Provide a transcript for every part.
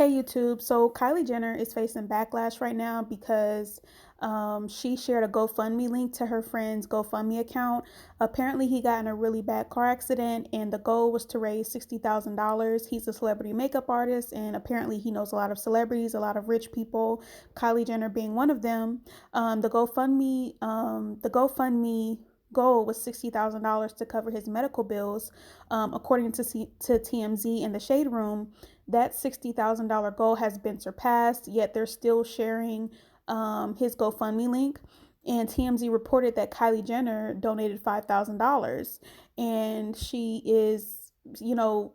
Hey YouTube, so Kylie Jenner is facing backlash right now because she shared a GoFundMe link to her friend's GoFundMe account. Apparently, he got in a really bad car accident, and the goal was to raise $60,000. He's a celebrity makeup artist, and apparently, he knows a lot of celebrities, a lot of rich people. Kylie Jenner being one of them. The GoFundMe goal was $60,000 to cover his medical bills, according to TMZ in the Shade Room. That $60,000 goal has been surpassed, yet they're still sharing his GoFundMe link. And TMZ reported that Kylie Jenner donated $5,000, and she is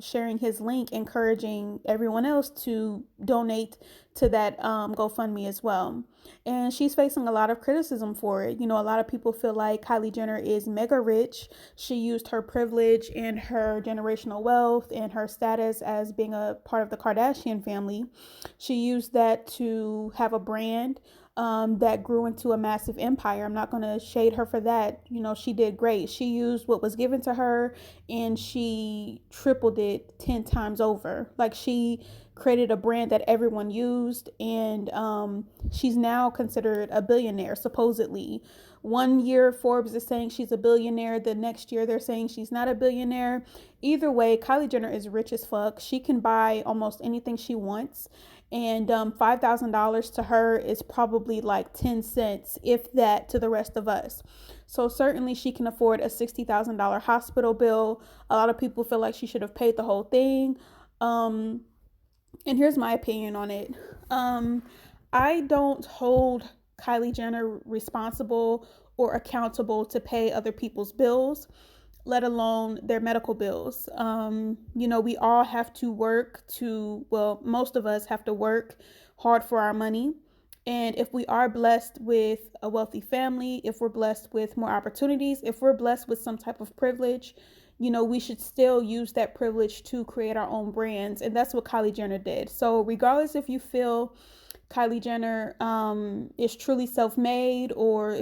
sharing his link, encouraging everyone else to donate to that GoFundMe as well. And she's facing a lot of criticism for it. A lot of people feel like Kylie Jenner is mega rich. She used her privilege and her generational wealth and her status as being a part of the Kardashian family. She used that to have a brand that grew into a massive empire. I'm not going to shade her for that. She did great. She used what was given to her and she tripled it 10 times over. Like, she created a brand that everyone used, and she's now considered a billionaire, supposedly. One year Forbes is saying she's a billionaire, the next year they're saying she's not a billionaire. Either way, Kylie Jenner is rich as fuck. She can buy almost anything she wants, and $5,000 to her is probably like 10 cents, if that, to the rest of us. So certainly she can afford a $60,000 hospital bill. A lot of people feel like she should have paid the whole thing. And here's my opinion on it. I don't hold Kylie Jenner responsible or accountable to pay other people's bills, let alone their medical bills. We all have to most of us have to work hard for our money. And if we are blessed with a wealthy family, if we're blessed with more opportunities, if we're blessed with some type of privilege, we should still use that privilege to create our own brands. And that's what Kylie Jenner did. So regardless if you feel Kylie Jenner is truly self-made, or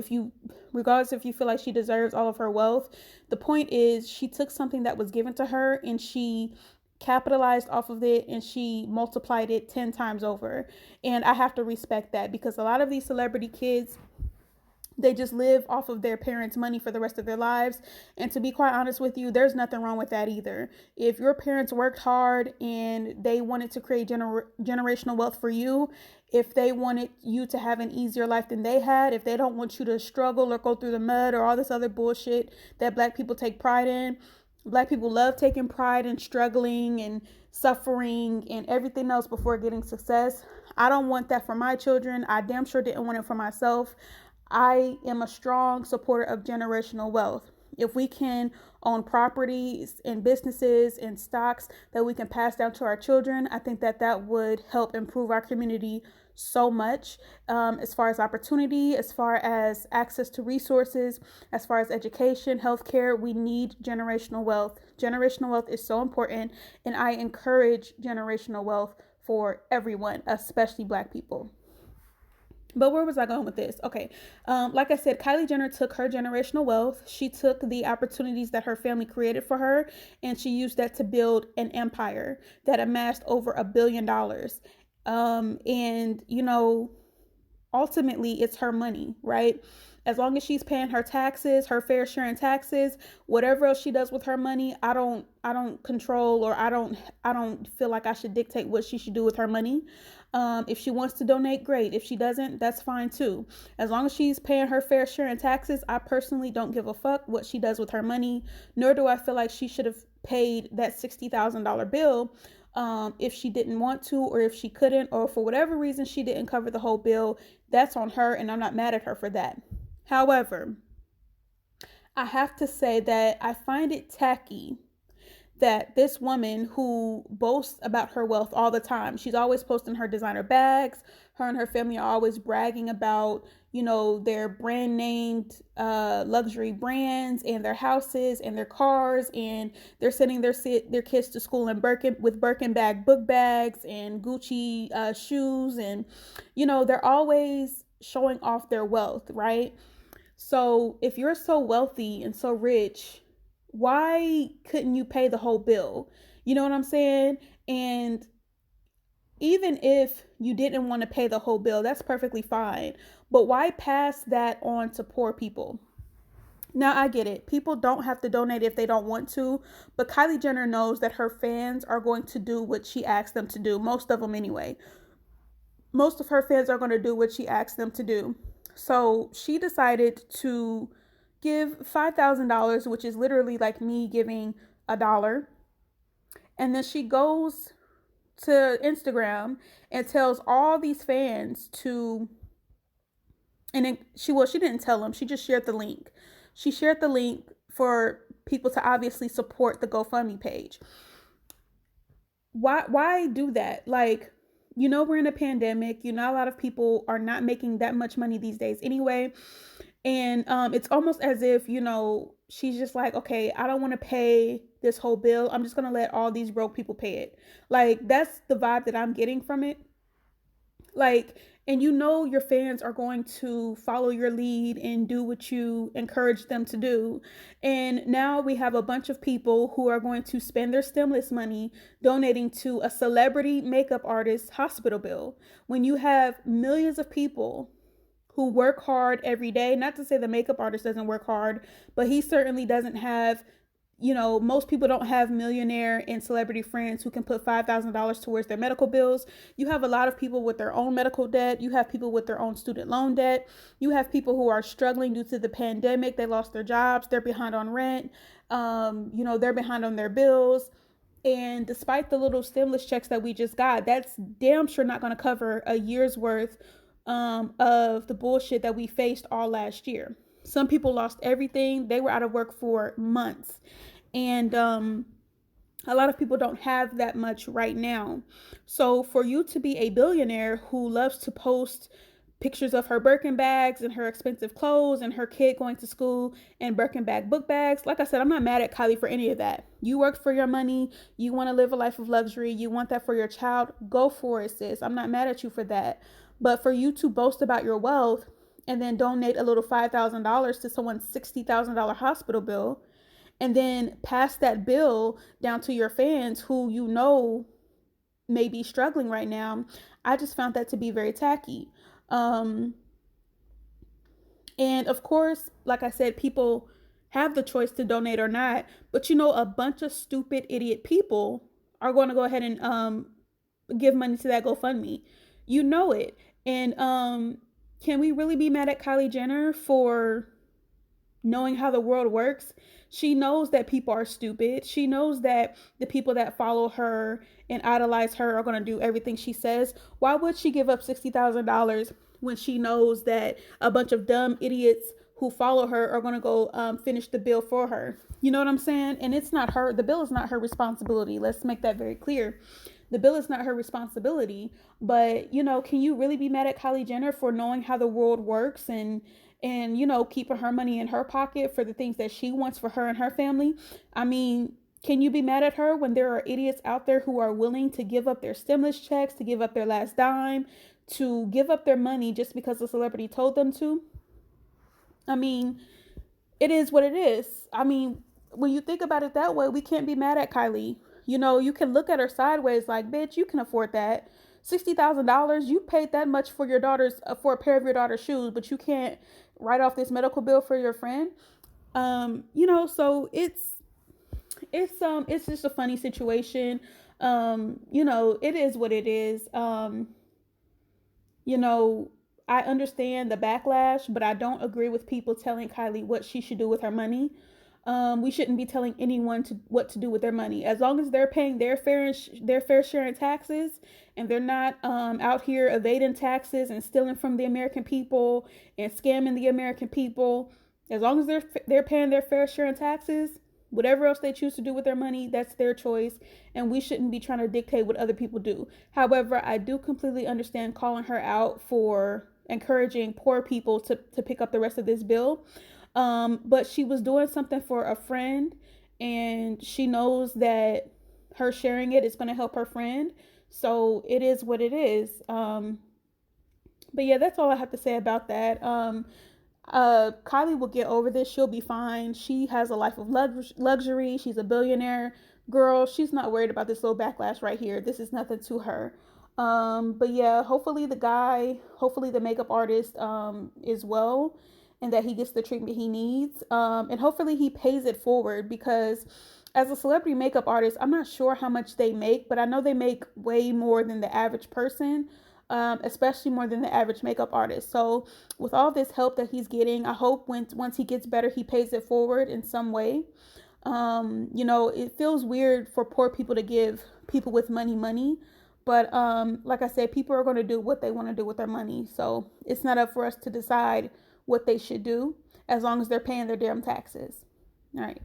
regardless if you feel like she deserves all of her wealth, the point is she took something that was given to her and she capitalized off of it and she multiplied it 10 times over. And I have to respect that, because a lot of these celebrity kids, they just live off of their parents' money for the rest of their lives. And to be quite honest with you, there's nothing wrong with that either. If your parents worked hard and they wanted to create generational wealth for you, if they wanted you to have an easier life than they had, if they don't want you to struggle or go through the mud or all this other bullshit that Black people take pride in. Black people love taking pride in struggling and suffering and everything else before getting success. I don't want that for my children. I damn sure didn't want it for myself. I am a strong supporter of generational wealth. If we can own properties and businesses and stocks that we can pass down to our children, I think that would help improve our community so much, as far as opportunity, as far as access to resources, as far as education, healthcare. We need generational wealth. Generational wealth is so important, and I encourage generational wealth for everyone, especially Black people. But where was I going with this? Okay. Like I said, Kylie Jenner took her generational wealth. She took the opportunities that her family created for her, and she used that to build an empire that amassed over $1 billion. And, ultimately it's her money, right? As long as she's paying her taxes, her fair share in taxes, whatever else she does with her money, I don't control, or I don't feel like I should dictate what she should do with her money. If she wants to donate, great. If she doesn't, that's fine too. As long as she's paying her fair share in taxes, I personally don't give a fuck what she does with her money, nor do I feel like she should have paid that $60,000 bill if she didn't want to, or if she couldn't, or for whatever reason she didn't cover the whole bill. That's on her, and I'm not mad at her for that. However, I have to say that I find it tacky that this woman who boasts about her wealth all the time, she's always posting her designer bags. Her and her family are always bragging about, their brand named luxury brands and their houses and their cars, and they're sending their kids to school in Birkin bag book bags and Gucci shoes, and they're always showing off their wealth, right? So if you're so wealthy and so rich, why couldn't you pay the whole bill? You know what I'm saying? And even if you didn't want to pay the whole bill, that's perfectly fine. But why pass that on to poor people? Now, I get it. People don't have to donate if they don't want to, but Kylie Jenner knows that her fans are going to do what she asks them to do. Most of them, anyway. Most of her fans are going to do what she asks them to do. So she decided to give $5,000, which is literally like me giving a dollar. And then she goes to Instagram and tells all these fans to, and then she didn't tell them, she just shared the link. She shared the link for people to obviously support the GoFundMe page. Why do that? Like, we're in a pandemic. A lot of people are not making that much money these days anyway. And it's almost as if, she's just like, okay, I don't want to pay this whole bill. I'm just going to let all these broke people pay it. Like, that's the vibe that I'm getting from it. Like, and your fans are going to follow your lead and do what you encourage them to do. And now we have a bunch of people who are going to spend their stimulus money donating to a celebrity makeup artist hospital bill. When you have millions of people who work hard every day, not to say the makeup artist doesn't work hard, but he certainly doesn't have, most people don't have millionaire and celebrity friends who can put $5,000 towards their medical bills. You have a lot of people with their own medical debt. You have people with their own student loan debt. You have people who are struggling due to the pandemic. They lost their jobs. They're behind on rent. They're behind on their bills. And despite the little stimulus checks that we just got, that's damn sure not going to cover a year's worth of the bullshit that we faced all last year. Some people lost everything. They were out of work for months. And a lot of people don't have that much right now. So for you to be a billionaire who loves to post pictures of her Birkin bags and her expensive clothes and her kid going to school and Birkin bag book bags, like I said, I'm not mad at Kylie for any of that. You worked for your money. You want to live a life of luxury. You want that for your child. Go for it, sis. I'm not mad at you for that. But for you to boast about your wealth and then donate a little $5,000 to someone's $60,000 hospital bill, and then pass that bill down to your fans who may be struggling right now, I just found that to be very tacky. And of course, like I said, people have the choice to donate or not, but a bunch of stupid idiot people are going to go ahead and give money to that GoFundMe. It. And can we really be mad at Kylie Jenner for knowing how the world works? She knows that people are stupid. She knows that the people that follow her and idolize her are going to do everything she says. Why would she give up $60,000 when she knows that a bunch of dumb idiots who follow her are going to go finish the bill for her? You know what I'm saying? And it's not her. The bill is not her responsibility. Let's make that very clear. The bill is not her responsibility. But, can you really be mad at Kylie Jenner for knowing how the world works and keeping her money in her pocket for the things that she wants for her and her family? I mean, can you be mad at her when there are idiots out there who are willing to give up their stimulus checks, to give up their last dime, to give up their money just because a celebrity told them to? I mean, it is what it is. I mean, when you think about it that way, we can't be mad at Kylie. You can look at her sideways like, bitch, you can afford that. $60,000, you paid that much for your daughter's for a pair of your daughter's shoes, but you can't write off this medical bill for your friend. So it's just a funny situation. It is what it is. I understand the backlash, but I don't agree with people telling Kylie what she should do with her money. We shouldn't be telling anyone what to do with their money. As long as they're paying their fair share in taxes, and they're not out here evading taxes and stealing from the American people and scamming the American people. As long as they're paying their fair share in taxes, whatever else they choose to do with their money, that's their choice, and we shouldn't be trying to dictate what other people do. However, I do completely understand calling her out for encouraging poor people to pick up the rest of this bill. But she was doing something for a friend, and she knows that her sharing it is going to help her friend. So it is what it is. But yeah, that's all I have to say about that. Kylie will get over this. She'll be fine. She has a life of luxury. She's a billionaire girl. She's not worried about this little backlash right here. This is nothing to her. But yeah, hopefully the makeup artist is well, and that he gets the treatment he needs. And hopefully he pays it forward, because as a celebrity makeup artist, I'm not sure how much they make, but I know they make way more than the average person. Especially more than the average makeup artist. So, with all this help that he's getting, I hope once he gets better, he pays it forward in some way. It feels weird for poor people to give people with money, but like I said, people are going to do what they want to do with their money. So it's not up for us to decide what they should do, as long as they're paying their damn taxes. All right.